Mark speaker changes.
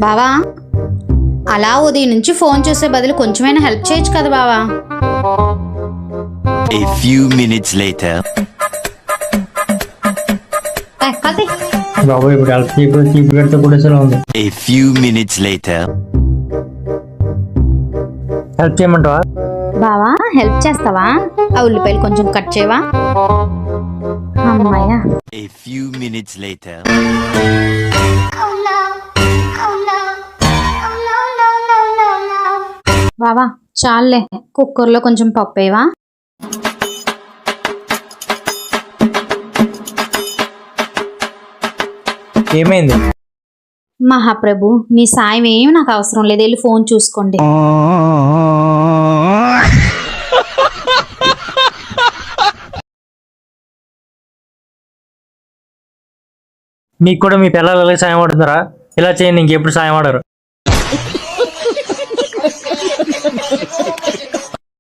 Speaker 1: బావా, అలా ఉదయం నుంచి ఫోన్ చూసే బదులు కొంచెమైనా హెల్ప్ చేయొచ్చు కదా బావా.
Speaker 2: A few minutes later.
Speaker 3: బాబు ఇప్పుడు హెల్ప్ చీపు పెడితే కూడా ఉంది.
Speaker 2: A few minutes later.
Speaker 3: Help చేయమంటావా?
Speaker 1: బావా హెల్ప్ చేస్తావా? ఆ ఉల్లిపాయలు కొంచెం కట్ చేయవా? అమ్మాయ్యా.
Speaker 2: A few minutes later.
Speaker 1: బావా చాలే, కుక్కర్లో కొంచెం పప్పు వేయవా?
Speaker 3: ఏమైంది?
Speaker 1: మహాప్రభు, మీ సాయం ఏమి నాకు అవసరం లేదు, వెళ్ళి ఫోన్ చూసుకోండి.
Speaker 3: మీకు కూడా మీ పిల్లలు సాయం పడుతున్నారా? ఇలా చేయండి, ఇంకెప్పుడు సాయం ఆడరు.